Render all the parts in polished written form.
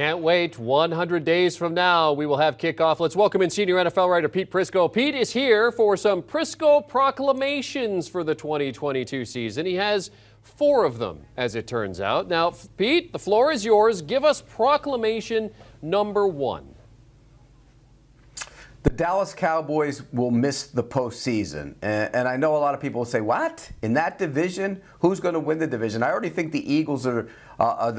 Can't wait. 100 days from now, we will have kickoff. Let's welcome in senior NFL writer Pete Prisco. Pete is here for some Prisco proclamations for the 2022 season. He has 4 of them, as it turns out. Now, Pete, the floor is yours. Give us proclamation number 1. The Dallas Cowboys will miss the postseason. And I know a lot of people will say, what? In that division? Who's going to win the division? I already think the Eagles are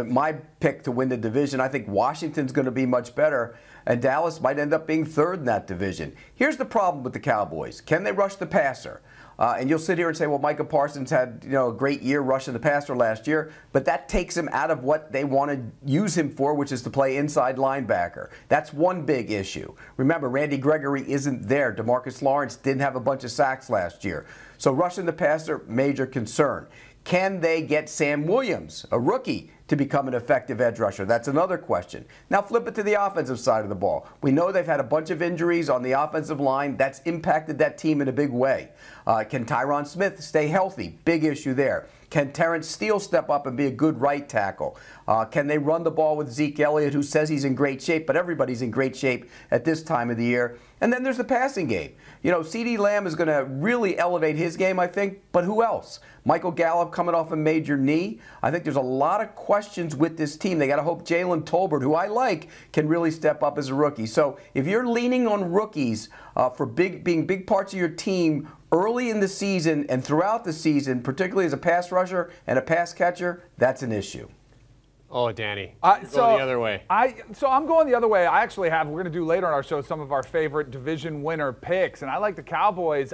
my pick to win the division. I think Washington's going to be much better. And Dallas might end up being 3rd in that division. Here's the problem with the Cowboys. Can they rush the passer? And you'll sit here and say, well, Micah Parsons had a great year rushing the passer last year, but that takes him out of what they want to use him for, which is to play inside linebacker. That's one big issue. Remember, Randy Gregory isn't there. DeMarcus Lawrence didn't have a bunch of sacks last year. So rushing the passer, major concern. Can they get Sam Williams, a rookie, to become an effective edge rusher? That's another question. Now flip it to the offensive side of the ball. We know they've had a bunch of injuries on the offensive line. That's impacted that team in a big way. Can Tyron Smith stay healthy? Big issue there. Can Terrence Steele step up and be a good right tackle? Can they run the ball with Zeke Elliott, who says he's in great shape, but everybody's in great shape at this time of the year? And then there's the passing game. CeeDee Lamb is going to really elevate his game, I think, but who else? Michael Gallup coming off a major knee. I think there's a lot of questions with this team. They got to hope Jalen Tolbert, who I like, can really step up as a rookie. So if you're leaning on rookies for being big parts of your team early in the season and throughout the season, particularly as a pass rusher and a pass catcher, that's an issue. Oh, Danny, going the other way. So I'm going the other way. I actually have, we're going to do later on our show, some of our favorite division winner picks, and I like the Cowboys.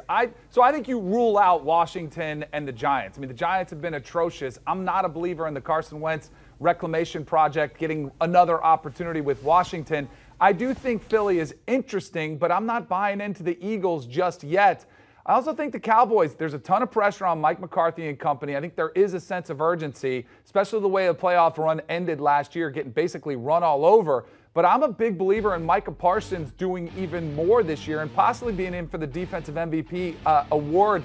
So I think you rule out Washington and the Giants. I mean, the Giants have been atrocious. I'm not a believer in the Carson Wentz reclamation project getting another opportunity with Washington. I do think Philly is interesting, but I'm not buying into the Eagles just yet. I also think the Cowboys, there's a ton of pressure on Mike McCarthy and company. I think there is a sense of urgency, especially the way the playoff run ended last year, getting basically run all over. But I'm a big believer in Micah Parsons doing even more this year and possibly being in for the Defensive MVP award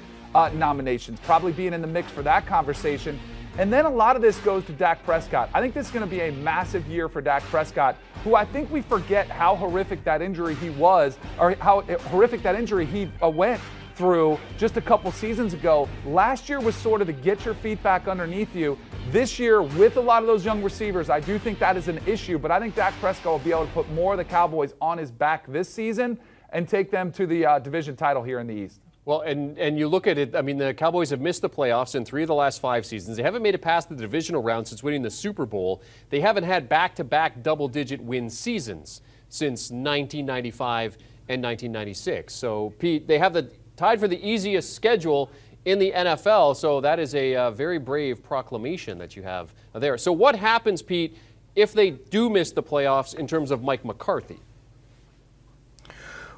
nominations, probably being in the mix for that conversation. And then a lot of this goes to Dak Prescott. I think this is going to be a massive year for Dak Prescott, who I think we forget how horrific that injury he was, or how horrific that injury he went through just a couple seasons ago. Last year was sort of to get your feet back underneath you. This year, with a lot of those young receivers, I do think that is an issue, but I think Dak Prescott will be able to put more of the Cowboys on his back this season and take them to the division title here in the East. Well, and you look at it, I mean, the Cowboys have missed the playoffs in 3 of the last 5 seasons. They haven't made it past the divisional round since winning the Super Bowl. They haven't had back-to-back double-digit win seasons since 1995 and 1996. So, Pete, they have tied for the easiest schedule in the NFL, so that is a very brave proclamation that you have there. So what happens, Pete, if they do miss the playoffs in terms of Mike McCarthy?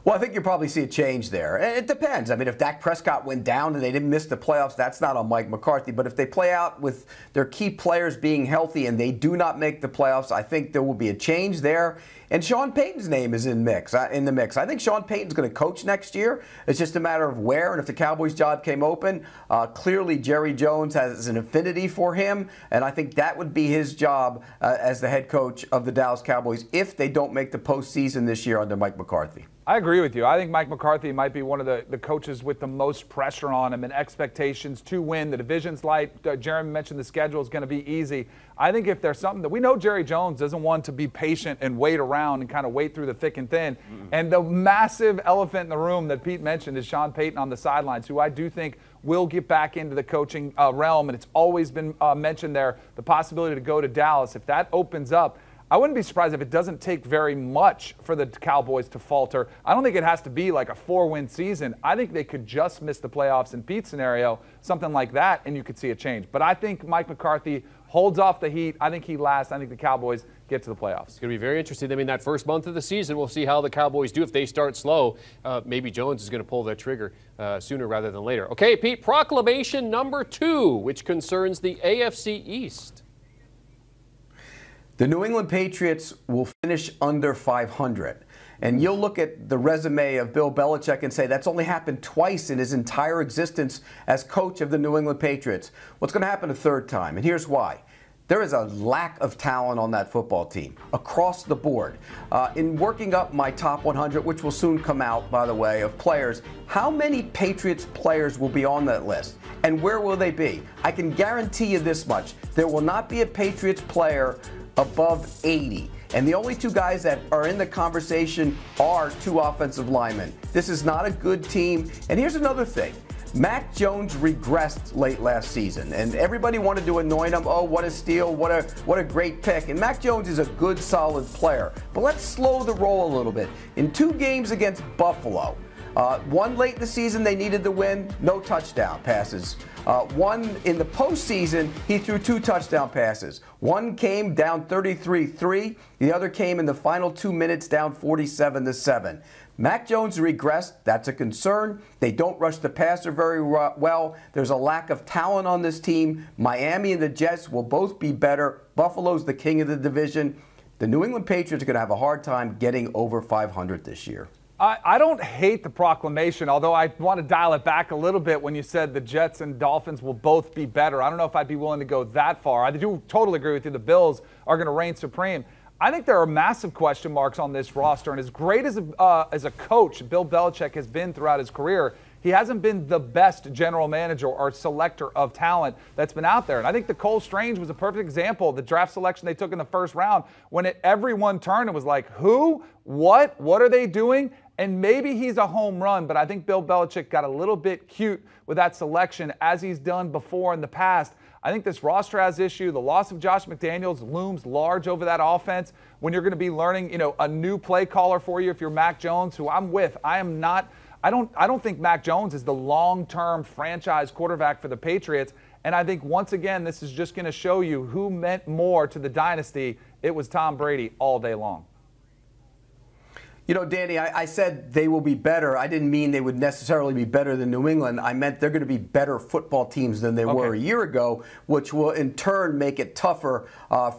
Well, I think you'll probably see a change there. It depends. I mean, if Dak Prescott went down and they didn't miss the playoffs, that's not on Mike McCarthy. But if they play out with their key players being healthy and they do not make the playoffs, I think there will be a change there. And Sean Payton's name is in the mix. I think Sean Payton's going to coach next year. It's just a matter of where. And if the Cowboys' job came open, clearly Jerry Jones has an affinity for him. And I think that would be his job as the head coach of the Dallas Cowboys if they don't make the postseason this year under Mike McCarthy. I agree with you. I think Mike McCarthy might be one of the coaches with the most pressure on him and expectations to win. The division's light. Jeremy mentioned the schedule is going to be easy. I think if there's something that we know, Jerry Jones doesn't want to be patient and wait around and kind of wait through the thick and thin. And the massive elephant in the room that Pete mentioned is Sean Payton on the sidelines, who I do think will get back into the coaching realm. And it's always been mentioned there, the possibility to go to Dallas. If that opens up, I wouldn't be surprised if it doesn't take very much for the Cowboys to falter. I don't think it has to be like a 4-win season. I think they could just miss the playoffs in Pete's scenario, something like that, and you could see a change. But I think Mike McCarthy holds off the heat. I think he lasts. I think the Cowboys get to the playoffs. It's going to be very interesting. I mean, that first month of the season, we'll see how the Cowboys do. If they start slow, maybe Jones is going to pull that trigger sooner rather than later. Okay, Pete, proclamation number 2, which concerns the AFC East. The New England Patriots will finish under 500. And you'll look at the resume of Bill Belichick and say that's only happened twice in his entire existence as coach of the New England Patriots. What's going to happen a third time? And here's why. There is a lack of talent on that football team across the board. In working up my top 100, which will soon come out, by the way, of players, how many Patriots players will be on that list? And where will they be? I can guarantee you this much. There will not be a Patriots player above 80. And the only two guys that are in the conversation are two offensive linemen. This is not a good team. And here's another thing. Mac Jones regressed late last season, and everybody wanted to anoint him. Oh, what a steal, what a great pick. And Mac Jones is a good, solid player. But let's slow the roll a little bit. In 2 games against Buffalo, one late in the season they needed to win, no touchdown passes. One in the postseason, he threw 2 touchdown passes. One came down 33-3. The other came in the final 2 minutes down 47-7. Mac Jones regressed. That's a concern. They don't rush the passer very well. There's a lack of talent on this team. Miami and the Jets will both be better. Buffalo's the king of the division. The New England Patriots are going to have a hard time getting over 500 this year. I don't hate the proclamation, although I want to dial it back a little bit when you said the Jets and Dolphins will both be better. I don't know if I'd be willing to go that far. I do totally agree with you. The Bills are going to reign supreme. I think there are massive question marks on this roster, and as great as a coach Bill Belichick has been throughout his career, he hasn't been the best general manager or selector of talent that's been out there. And I think the Cole Strange was a perfect example of the draft selection they took in the first round when everyone turned and was like, who? What? What are they doing? And maybe he's a home run, but I think Bill Belichick got a little bit cute with that selection, as he's done before in the past. I think this roster has issue. The loss of Josh McDaniels looms large over that offense when you're going to be learning, a new play caller for you if you're Mac Jones, who I'm with. I don't think Mac Jones is the long-term franchise quarterback for the Patriots. And I think once again, this is just going to show you who meant more to the dynasty. It was Tom Brady all day long. Danny, I said they will be better. I didn't mean they would necessarily be better than New England. I meant they're going to be better football teams than they were a year ago, which will in turn make it tougher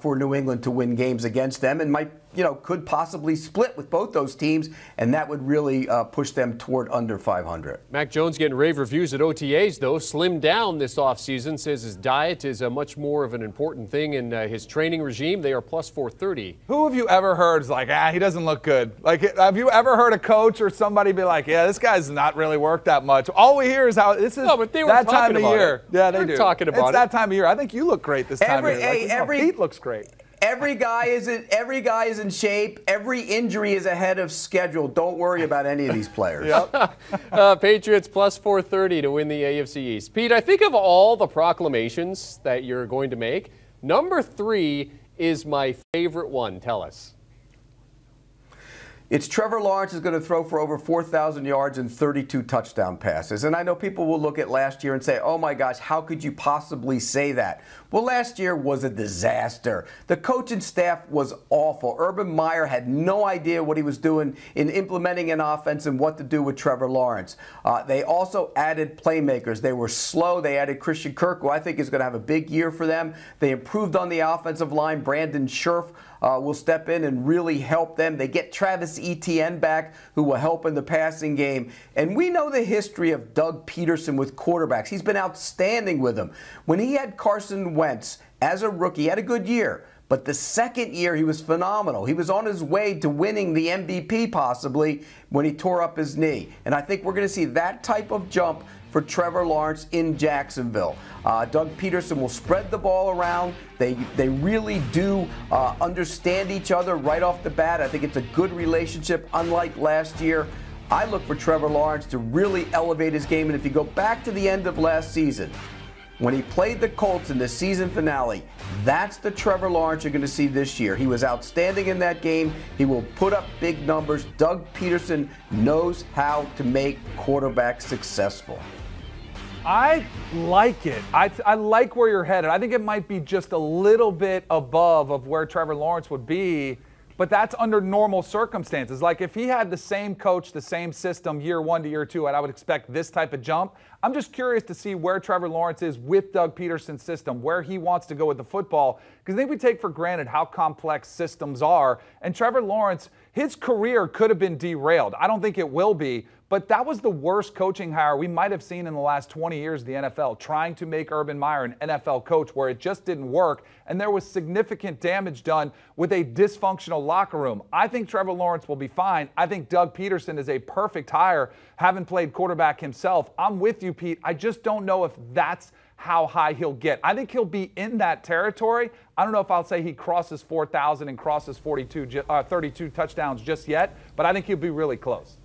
for New England to win games against them, and might could possibly split with both those teams, and that would really push them toward under 500. Mac Jones getting rave reviews at OTAs, though. Slimmed down this offseason, says his diet is much more of an important thing in his training regime. They are plus 430. Who have you ever heard is like, he doesn't look good? Like, have you ever heard a coach or somebody be like, yeah, this guy's not really worked that much? All we hear is how this is but they were that time of year. Yeah, they do. Talking about it's that time of year. I think you look great this time of year. Pete looks great. Every guy is in shape. Every injury is ahead of schedule. Don't worry about any of these players. Patriots plus 430 to win the AFC East. Pete, I think of all the proclamations that you're going to make, number 3 is my favorite one. Tell us. It's Trevor Lawrence is going to throw for over 4,000 yards and 32 touchdown passes. And I know people will look at last year and say, oh my gosh, how could you possibly say that? Well, last year was a disaster. The coaching staff was awful. Urban Meyer had no idea what he was doing in implementing an offense and what to do with Trevor Lawrence. They also added playmakers. They were slow. They added Christian Kirk, who I think is going to have a big year for them. They improved on the offensive line. Brandon Scherf will step in and really help them. They get Travis Etienne back, who will help in the passing game. And we know the history of Doug Peterson with quarterbacks. He's been outstanding with them. When he had Carson Wentz as a rookie, he had a good year. But the second year, he was phenomenal. He was on his way to winning the MVP possibly when he tore up his knee. And I think we're going to see that type of jump for Trevor Lawrence in Jacksonville. Doug Peterson will spread the ball around. They really do understand each other right off the bat. I think it's a good relationship, unlike last year. I look for Trevor Lawrence to really elevate his game. And if you go back to the end of last season, when he played the Colts in the season finale, that's the Trevor Lawrence you're going to see this year. He was outstanding in that game. He will put up big numbers. Doug Peterson knows how to make quarterbacks successful. I like it. I like where you're headed. I think it might be just a little bit above of where Trevor Lawrence would be, but that's under normal circumstances. Like if he had the same coach, the same system year 1 to year 2, and I would expect this type of jump. I'm just curious to see where Trevor Lawrence is with Doug Peterson's system, where he wants to go with the football, Because I think we take for granted how complex systems are. And Trevor Lawrence, his career could have been derailed. I don't think it will be. But that was the worst coaching hire we might have seen in the last 20 years of the NFL, trying to make Urban Meyer an NFL coach where it just didn't work, and there was significant damage done with a dysfunctional locker room. I think Trevor Lawrence will be fine. I think Doug Peterson is a perfect hire, having played quarterback himself. I'm with you, Pete. I just don't know if that's how high he'll get. I think he'll be in that territory. I don't know if I'll say he crosses 4,000 and crosses 32 touchdowns just yet, but I think he'll be really close.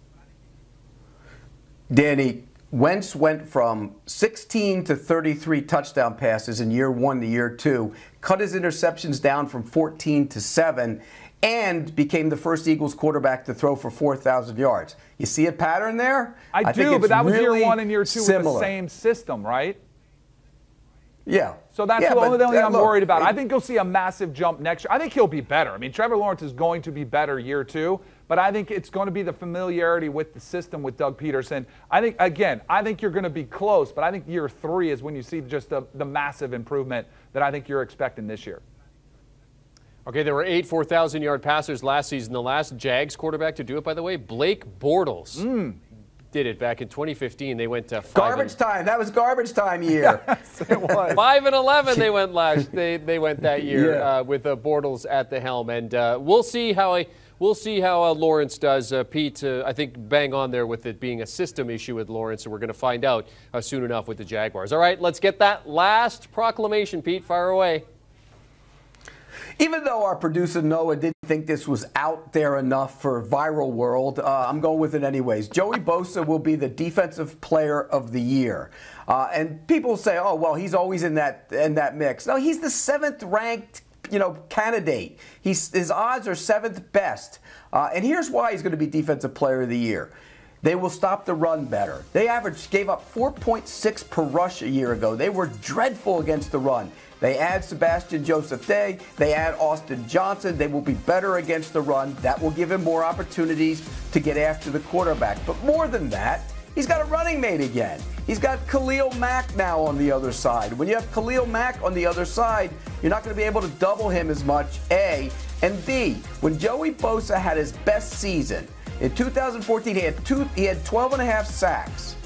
Danny, Wentz went from 16 to 33 touchdown passes in year 1 to year 2, cut his interceptions down from 14 to 7, and became the first Eagles quarterback to throw for 4,000 yards. You see a pattern there? I do, but that was really year 1 and year 2 with the same system, right? Yeah. So that's the only thing I'm worried about. I think you'll see a massive jump next year. I think he'll be better. I mean, Trevor Lawrence is going to be better year 2, but I think it's going to be the familiarity with the system with Doug Peterson. I think you're going to be close, but I think year 3 is when you see just the massive improvement that I think you're expecting this year. Okay, there were 8 4,000-yard passers last season. The last Jags quarterback to do it, by the way, Blake Bortles. Did it back in 2015. They went to garbage time. That was garbage time year. Yes, it was. 5-11. They went they went that year with Bortles at the helm, and we'll see how Lawrence does. Pete, I think bang on there with it being a system issue with Lawrence, and we're going to find out soon enough with the Jaguars. All right, let's get that last proclamation. Pete, fire away. Even though our producer Noah didn't think this was out there enough for viral world, I'm going with it anyways. Joey Bosa will be the Defensive Player of the Year. And people say, oh, well, he's always in that mix. No, he's the 7th ranked candidate. His odds are 7th best. And here's why he's going to be Defensive Player of the Year. They will stop the run better. They gave up 4.6 per rush a year ago. They were dreadful against the run. They add Sebastian Joseph-Day. They add Austin Johnson. They will be better against the run. That will give him more opportunities to get after the quarterback. But more than that, he's got a running mate again. He's got Khalil Mack now on the other side. When you have Khalil Mack on the other side, you're not going to be able to double him as much, A. And B, when Joey Bosa had his best season, in 2014, he had 12 and a half sacks.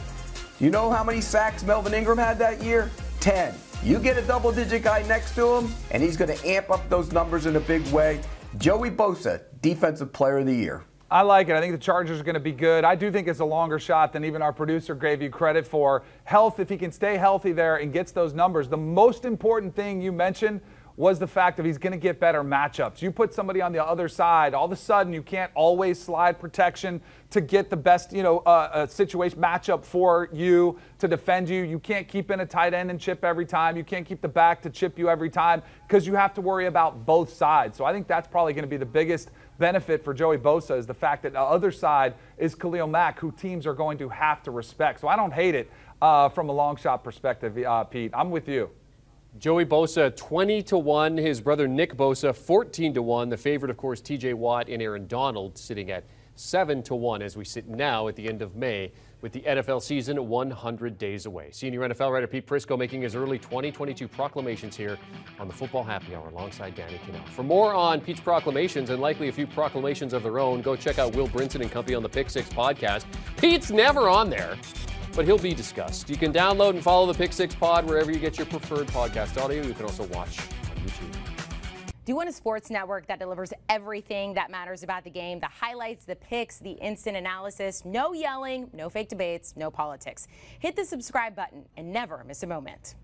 You know how many sacks Melvin Ingram had that year? 10. You get a double-digit guy next to him, and he's going to amp up those numbers in a big way. Joey Bosa, Defensive Player of the Year. I like it. I think the Chargers are going to be good. I do think it's a longer shot than even our producer gave you credit for. Health, if he can stay healthy there and gets those numbers. The most important thing you mentioned was the fact that he's going to get better matchups. You put somebody on the other side, all of a sudden you can't always slide protection to get the best, situation matchup for you to defend you. You can't keep in a tight end and chip every time. You can't keep the back to chip you every time because you have to worry about both sides. So I think that's probably going to be the biggest benefit for Joey Bosa is the fact that the other side is Khalil Mack, who teams are going to have to respect. So I don't hate it from a long shot perspective, Pete. I'm with you. Joey Bosa 20-1, his brother Nick Bosa 14-1. The favorite, of course, T.J. Watt and Aaron Donald sitting at 7-1 as we sit now at the end of May with the NFL season 100 days away. Senior NFL writer Pete Prisco making his early 2022 proclamations here on the Football Happy Hour alongside Danny Kannell. For more on Pete's proclamations and likely a few proclamations of their own, go check out Will Brinson and company on the Pick Six podcast. Pete's never on there, but he'll be discussed. You can download and follow the Pick Six Pod wherever you get your preferred podcast audio. You can also watch on YouTube. Do you want a sports network that delivers everything that matters about the game? The highlights, the picks, the instant analysis, no yelling, no fake debates, no politics. Hit the subscribe button and never miss a moment.